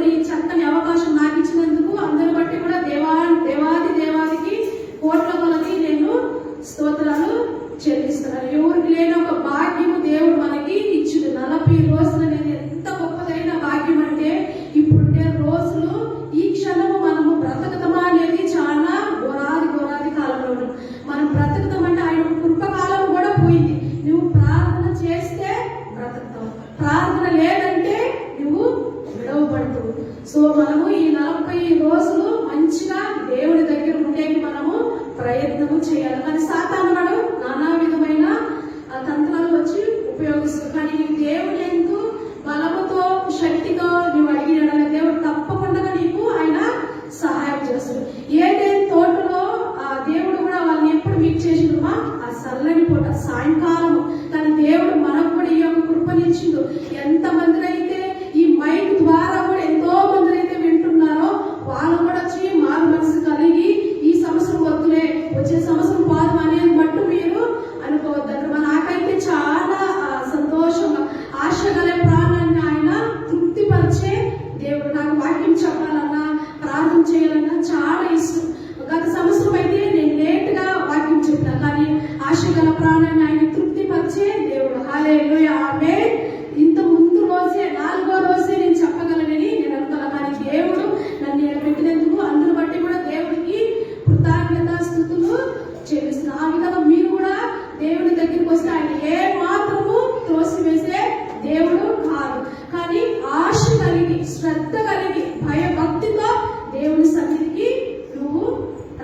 దేవుడి చక్కని అవకాశం నాకు ఇచ్చినందుకు అందరి బట్టి కూడా దేవాదికి కోట్ల కొలది నేను స్తోత్రాలు చెల్లిస్తున్నాను. ఎవరికి లేని ఒక భాగ్యము దేవుడు మనకి ఇచ్చింది. 40 రోజులు అనేది ఎంత గొప్పదైన భాగ్యం అంటే ఇప్పుడుండే రోజులు ఈ క్షణము మనము బ్రతకటమా అనేది చాలా ఘోరాది కాలంలో ఉన్నాం. మనం బ్రతకటమంటే ఆయన కృపకాలం కూడా పోయింది. నువ్వు ప్రార్థన చేస్తే బ్రతుకుతావు, ప్రార్థన లేదంటే నువ్వు విడవబడతావు. సో మనము ఈ 40 రోజులు మంచిగా దేవుడి దగ్గర ఉండేకి మనము ప్రయత్నము చేయాలి. కానీ సాతాను వాడు నానా విధమైన తంత్రాలు వచ్చి ఉపయోగిస్తాడు. కానీ నీకు దేవుడు ఎందు బలముతో శక్తితో నువ్వు అడిగిన దేవుడు తప్పకుండా నీకు ఆయన సహాయం చేస్తాడు. ఏదైనా తోటలో ఆ దేవుడు కూడా వాళ్ళని ఎప్పుడు మీకు చేసిండుమా ఆ చల్లని పూట సాయంకాలము. కానీ దేవుడు మనకు కూడా ఈ యొక్క కృపనిచ్చిండు. ఎంతమంది అయితే ఈ మైక్ ద్వారా కూడా ఎంతో మంది అయితే వింటున్నారో వాళ్ళు కూడా వచ్చి మారు మనసు కలిగి ఈ సంవత్సరం వద్దులే వచ్చే సంవత్సరం పాదం అనేది మట్టు మీరు అనుకోవద్దంట. నాకైతే చాలా సంతోషంగా ఆశ గల ప్రాణాన్ని ఆయన తృప్తిపరిచే దేవుడు. నాకు వాక్యం చెప్పాలన్నా ప్రార్థన చేయాలన్నా చాలా ఇష్టం. గత సంవత్సరం అయితే నేను లేట్గా వాక్యం చెప్పినా, కానీ ఆశ గల ప్రాణాన్ని ఆయన తృప్తిపరిచే దేవుడు. హల్లెలూయా, ఆమేన్. ఇంత ముందు రోజే 4వ రోజే నేను చెప్పగలనని నేను అనుకున్నా, కానీ దేవుడు నన్ను పెట్టినందుకు అందును బట్టి కూడా దేవుడికి కృతజ్ఞత స్తుతులు చెల్లిస్తున్నా. ఆ విధంగా మీరు కూడా దేవుడి దగ్గరికి వస్తే ఆయన ఏ మాత్రము త్రోసివేసే దేవుడు కాదు. కానీ ఆశ కలిగి శ్రద్ధ కలిగి భయభక్తితో దేవుని సన్నిధికి నువ్వు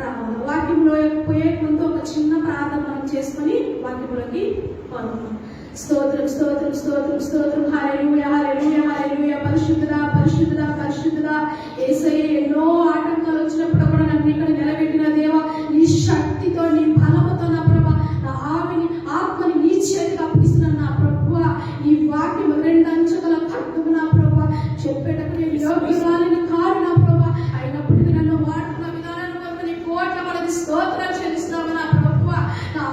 రావాలి. వాక్యంలో పోయే ముందు ఒక చిన్న ప్రార్థన మనం చేసుకొని వాక్యంలోకి పొందుతాం. స్తోత్రం స్తోత్రం స్తోత్రం స్తోత్రం. హల్లెలూయా హల్లెలూయా హల్లెలూయా. పరిశుద్ధుడా యేసయ్య, ఎన్నో ఆటంకాలు వచ్చినప్పుడు కూడా నన్ను ఇక్కడ నిలబెట్టిన దేవా, నీ శక్తితో నీ బలముతో నా ప్రభా నా ఆత్మని నీ చేతికి అప్పగిస్తున్నాను నా ప్రభువా. ఈ వాక్యం 2 అంచుల ఖడ్గము నా ప్రభా, చెప్పేటప్పుడు నేను యోగ్యురాలిని కాదు నా ప్రభా. అయినప్పటికీ నన్ను వాడుతున్న విధానాన్ని వరకు నీ కోట్ల కొలది స్తోత్రాలు చెల్లిస్తున్నాము నా ప్రభువా. నా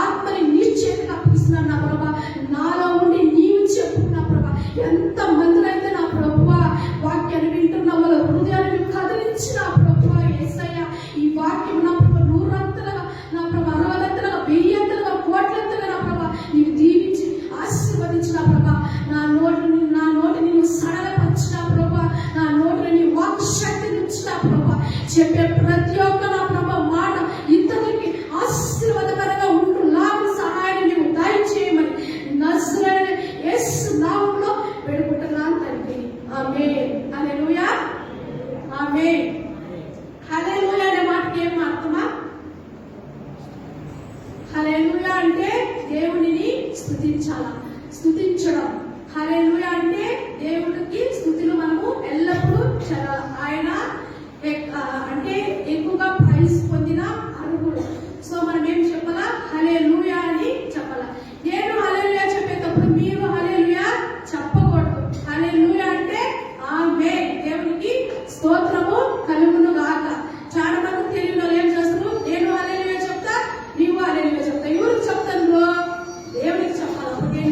ఆత్మని నీ చేతికి అప్పగిస్తున్నాను నా ప్రభా. నాలో ఉండి నీవు చెప్పు నా ప్రభా. ఎంత మందినైతే నా ప్రభువా వాక్యాన్ని వింటున్న వాళ్ళ హృదయాన్ని కదిలించిన ప్రభువా యేసయ్య, ఈ వాక్యం నా ప్రభా 100 నా ప్రభా 60 1000 కోట్లంతలుగా నా ప్రభా నీవు దీవించి ఆశీర్వదించిన ప్రభా. నా నోటిని నువ్వు సడలపరిచిన ప్రభా, నా నోటిని నీ వాక్ శక్తిని ఇచ్చిన ప్రభా. చెప్పే ప్రతి ఒక్క నా ప్రభా మాట ఇతరులకి ఆశీర్వాదకరంగా ఉంటులాగా సహాయాన్ని నీవు దయచేయమని నజరేయుడైన యేసు నామములో వేడుకుంటున్నాను తండ్రి, ఆమేన్. హల్లెలూయా ఆమేన్. హల్లెలూయా అనే మాటకి ఏం అర్థమా? హల్లెలూయా అంటే దేవునిని స్తుతించడం. హల్లెలూయా అంటే దేవుడికి స్తుతులు మనము ఎల్లప్పుడూ ఆయన అంటే ఎక్కువగా ప్రైజ్ పొందిన అర్హుడు. సో మనం ఏం చెప్పాలా? హల్లెలూయా అని చెప్పాలా. నేను హల్లెలూయా చెప్పేటప్పుడు మీరు హల్లెలూయా చెప్పకూడదు. హల్లెలూయా అంటే ఆమేన్, దేవునికి స్తోత్రము కలుగును గాక. చాలా మంది తెలుగులో ఏం చేస్తారు? నేను హల్లెలూయా చెప్తా, నీవు హల్లెలూయా చెప్తా. ఎవరికి చెప్తాను? దేవునికి చెప్పాలి.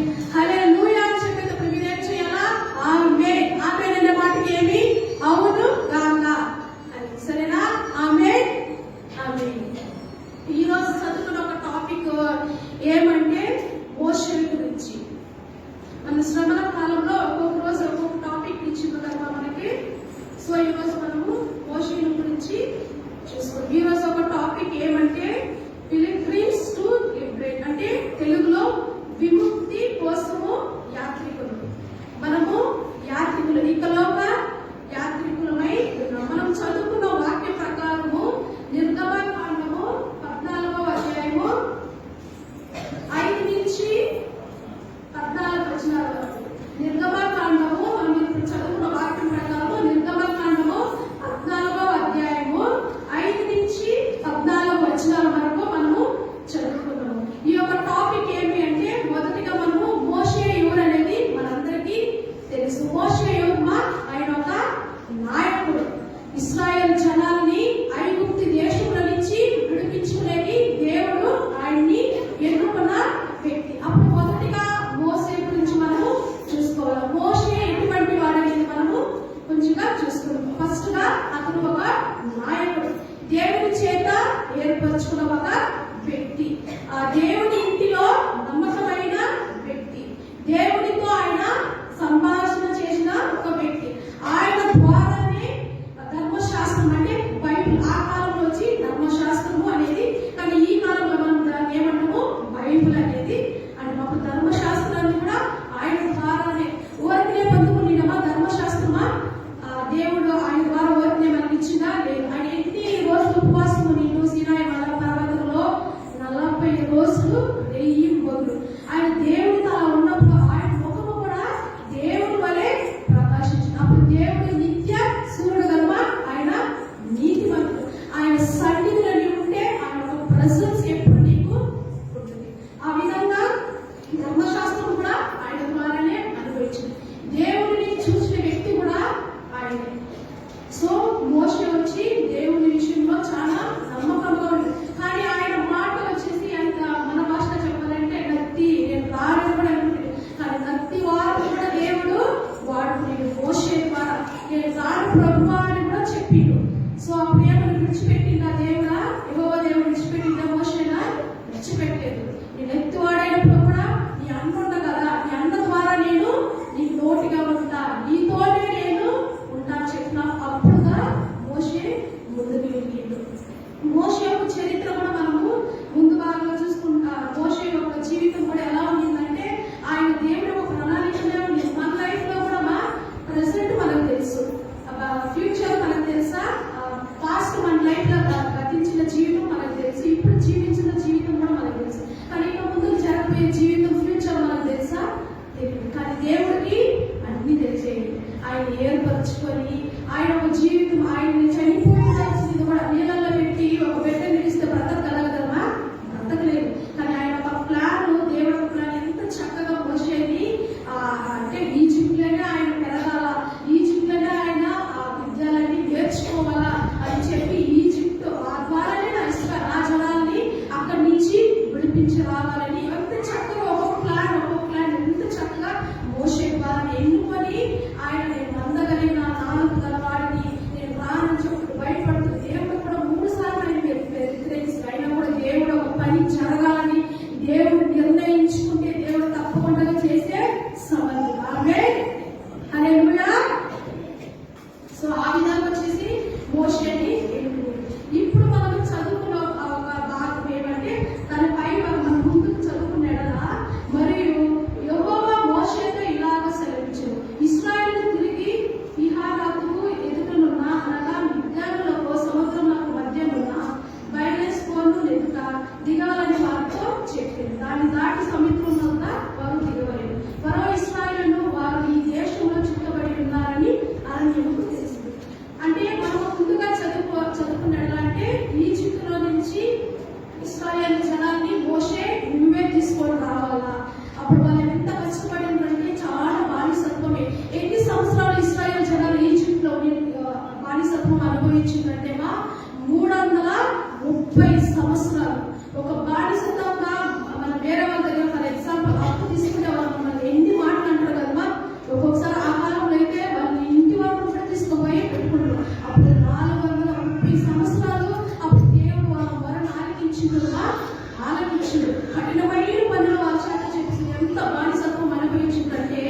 నాయకుడు, దేవుని చేత ఏర్పరచుకున్న ఒక వ్యక్తి, ఆ దేవుని ఇంటిలో నమ్మకమైన వ్యక్తి, దేవునితో ఆయన సంభాషణ చేసిన ఒక వ్యక్తి. ఆయన ద్వారానే ధర్మశాస్త్రం అంటే బైబిల్, ఆ కాలంలో వచ్చి ధర్మశాస్త్రము అనేది, కానీ ఈ కాలంలో మనం దాన్ని ఏమంటాము బైబిల్ అనేది అంటే మాకు ధర్మశాస్త్రాన్ని కూడా ఆయన ద్వారానే ఊరికనే పొందుకునేమా ధర్మశాస్త్రమా దేవుడు ఆయన ద్వారా ఊరికనే మనకి ఇచ్చిందా లేదు. ఆయన ఎన్ని రోజులు ఉపవాసం నిన్ను సీనాయి పర్వతంలో 40 రోజులు 1000 బదులు ఆయన దేవుడితో అలా ఉన్నప్పుడు ఆయన ముఖము కూడా దేవుడి వలె ప్రకాశించింది. అప్పుడు దేవుడు నిత్య సూర్యుడు కనుక ఆయన నీతిమంతుడు. ఆయన సన్నిధిలో నీవు ఉంటే ఆయన ఒక ప్రెసెన్స్ ఎప్పుడు నీకు ఉంటుంది. ఆ విధంగా ధర్మశాస్త్రం కూడా ఆయన ద్వారానే అనుభవించింది. దేవుడిని చూసిన వ్యక్తి కూడా ఆయనే. సో మోషే వచ్చి దేవుని విషయంలో చాలా నమ్మకంగా ఉంది. కానీ ఆయన మాట వచ్చేసి అంత మన భాషలో చెప్పాలంటే నత్తి, నేను రారని కూడా అనుకుంటుంది. కానీ నత్తి వారు కూడా దేవుడు వాడుకునేది మోషే ద్వారా. నేను రాను ప్రభువా అని కూడా చెప్పిండు. సో ఆ ప్రియను విడిచిపెట్టిందా దేవుడా, యెహోవా దేవుడు విడిచిపెట్టిందా మోషేనా? విడిచిపెట్టలేదు. నేను ఎత్తువాడైనప్పుడు కూడా నీ అన్న ఉండ కదా, నీ అన్న ద్వారా నేను నీకు నోటిగా ఉంటా, నీతోనే నేను ఉంటా చెప్పిన అప్పుడుగా మోషే ముందుకు వెళ్ళిండు. మోషే యొక్క చరిత్ర కూడా మనము ముందు భాగంలో చూసుకుంటా. మోషే యొక్క జీవితం కూడా ఎలా ఉండిందంటే ఆయన దేవుడు ఒక ప్రణాళికనే ఉంది. మన లైఫ్ లో కూడా మా ప్రెసెంట్ మనకు తెలుసు, ఫ్యూచర్ మనకు తెలుసా, పాస్ట్ మన లైఫ్ లో గతించిన జీవితం మనకు తెలుసు, ఇప్పుడు జీవించిన జీవితం కూడా మనకు తెలుసు. కానీ ఇక ముందు జరగబోయే జీవితం ఫ్యూచర్ మనకు తెలుసా? తెలియదు. కానీ దేవుడికి అన్ని తెలిసేది. ఆయన ఏర్పరచుకొని ఆయన ఒక జీవితం, ఆయన చనిపోయింది కూడా నీళ్ళల్లో పెట్టి ఒక బిడ్డ నిలిస్తే బ్రతకగలగదమా? బ్రతకలేదు. కానీ ఆయన ఒక ప్లాన్, దేవుడు ఒక ప్లాన్ ఎంత చక్కగా మోసేది. అంటే ఈజిప్ట్లోనే ఆయన పెరగాల, ఈజిప్ట్లోనే ఆయన ఆ విద్యలన్నీ నేర్చుకోవాలా అని చెప్పి ఈజిప్ట్ ఆ ద్వారానే నా జనాల్ని అక్కడి నుంచి విడిపించి రావాలని ఎంత చక్కగా ఒక్కొక్క ప్లాన్ ఎంత చక్కగా మోసే ద్వారా ఎన్నుకొని ఆయన నేను అందగలిగిన 4 గలవాడిని, నేను రానని చెప్పి భయపడుతుంది. దేవుడు కూడా 3 సార్లు ఆయన వ్యతిరేకిస్తారు. అయినా కూడా దేవుడు ఒక పని జరగాలని దేవుడు నిర్ణయించుకుంటే దేవుడు తప్పకుండా చేసే సమర్థుడు. ఆమేన్, హల్లెలూయా. సో ఆ విధంగా వచ్చేసి మోషేని ఎన్నుకుంది. ఇప్పుడు మనం చదువుకున్న ఒక భాగం ఏమంటే తన పై మనం ముందుకు చదువుకున్నాడలా. మరియు యెహోవా మోషేతో ఇలాగ సెలవించెను, ఇశ్రాయేలు తిరిగి పిహారాతుకు ఎదుటనున్న అనగా మిద్యానులకు సముద్రములకు మధ్యనున్న బయలేసుకోను ఎదుట దిగాలని వారితో చెప్పింది. దాన్ని దాటి సముద్రం వద్ద వారు దిగవలేదు. మరో ఇశ్రాయేలును వారు ఈ దేశంలో చుట్టబడి ఉన్నారని అరణ్యముకు తెలిసింది. అంటే మనం ముందుగా చదువుకున్నాడు అంటే ఈజిప్టులో నుంచి ఇశ్రాయేలు జనాన్ని మోషే నువ్వే తీసుకొని రావాలా. అప్పుడు వాళ్ళు ఎంత కష్టపడిందంటే చాలా బానిసత్వమే. ఎన్ని సంవత్సరాలు ఇశ్రాయేలు జనాలు ఈజిప్ట్ లో బానిసత్వం అనుభవించిందంటే 330 సంవత్సరాలు. ఒక బానిసత్వంగా మన వేరే వాళ్ళ దగ్గర ఫర్ ఎగ్జాంపుల్ అప్పు తీసుకునే వాళ్ళు మనల్ని ఎన్ని మాటలు అంటారు కదమ్మా. ఒక్కొక్కసారి ఆ కాలంలో అయితే వాళ్ళు ఇంటి వరకు కూడా తీసుకుపోయి పెట్టుకుంటారు. అప్పుడు 430 సంవత్సరాలు అప్పుడు దేవుడు వాళ్ళ వరణ ఆలకించుడు కఠినమైన పనులు వాళ్ళ చేత చేసి ఎంత బానిసత్వం అనుభవించిందంటే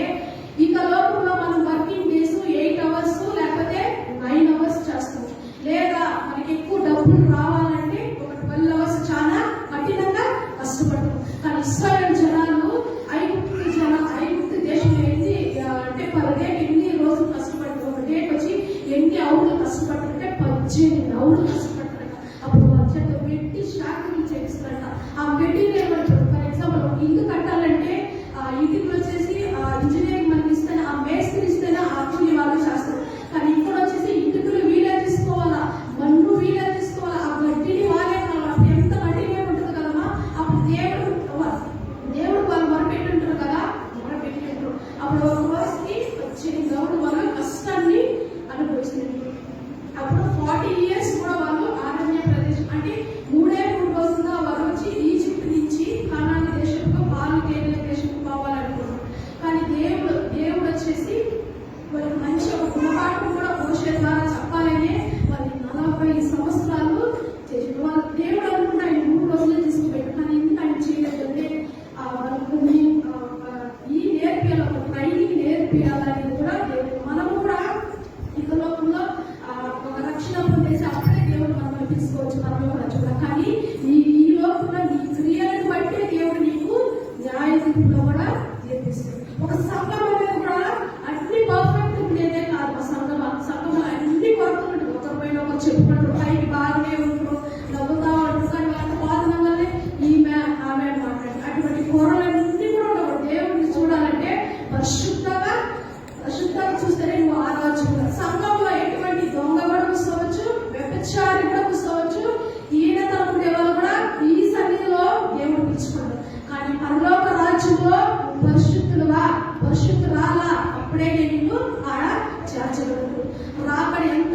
ఇక లోపల మనం వర్కింగ్ డేస్ 8 hours లేకపోతే 9 hours చేస్తాం. లేదా మనకి ఎక్కువ డబ్బులు రావాలంటే ఒక 12 hours చాలా కఠినంగా కష్టపడతాం. కానీ ఇశ్రాయేలు జనాలు ఐగుప్తు దేశంలో వెళ్ళి అంటే పర్ డే ఎన్ని రోజులు కష్టపడతారు. ఒక డేకి వచ్చి ఎన్ని అవులు కష్టపడతారంటే 18 అవులు కష్టపడతారట. అప్పుడు వాళ్ళ చేత పెట్టి శాఖలు చేపిస్తారట. ఆ పెట్టిన ఏమంటారు ఫర్ ఎగ్జాంపుల్ ఒక ఇల్లు కట్టాలంటే ఆ ఇంటికి వచ్చేసి ఇంజనీరింగ్ మనకి ఇస్తేనే ఆ మేస్త్రి ఇస్తేనే ఆ కూలి వాళ్ళు చేస్తారు. కానీ ఇక్కడ వచ్చేసి ఇంటికులు వీలే తీసుకోవాలా, మన్ను వీలే తీసుకోవాలా, ఆ గడ్డిని వాళ్ళే కావాలి. ఎంత గడ్డిగా ఉంటుంది కదమ్మా. అప్పుడు దేవుడు వాళ్ళు మొరపెట్టుంటారు కదా, మొరపెట్టింటారు. అప్పుడు ఒక రోజుకి 18 గౌడు వాళ్ళు కష్టాన్ని అనుభవిస్తుంది. నేర్పియాలని కూడా దేవుడు. మనము కూడా ఇక లోకంలో ఒక రక్షణ పొందేసి అప్పుడే దేవుడు మనల్ని తీసుకోవచ్చు పరలోక రక్షణ. కానీ ఈ లోకంలో నీ క్రియలను బట్టే దేవుడు నీకు న్యాయ తీర్పులో కూడా తీర్పిస్తుంది. ఒక సంఘం అనేది కూడా అన్ని పర్ఫెక్ట్ ఉండేదే కాదు. ఆ సంఘంలో అన్ని కొరతలు ఉంటుంది. ఒకరిపైన ఒకరు చెప్పుకుంటారు, పైకి బాగానే ఉంటారు, నవ్వుతా ఉంటారు, కానీ వాళ్ళ బాధన వల్లే ఈమె ఆమె మాట్లాడి అటువంటి కూరలన్నీ కూడా ఉండవు. దేవుడిని చూడాలంటే పరిశుద్ధంగా చూస్తేనే నువ్వు ఆరాధించుకుంటావు. సంఘంలో ఎటువంటి దొంగ కూడా కూర్చోవచ్చు, వ్యభిచారి కూడా కూర్చోవచ్చు, ఈయనతనుకునే వాళ్ళు కూడా ఈ సన్నిధిలో దేవుడు పిలుచుకుంటాడు. కానీ పరలోక రాజ్యంలో పరిశుద్ధురాలా, అప్పుడే నేను ఆడ చేర్చగలను. రాకడ ఎంత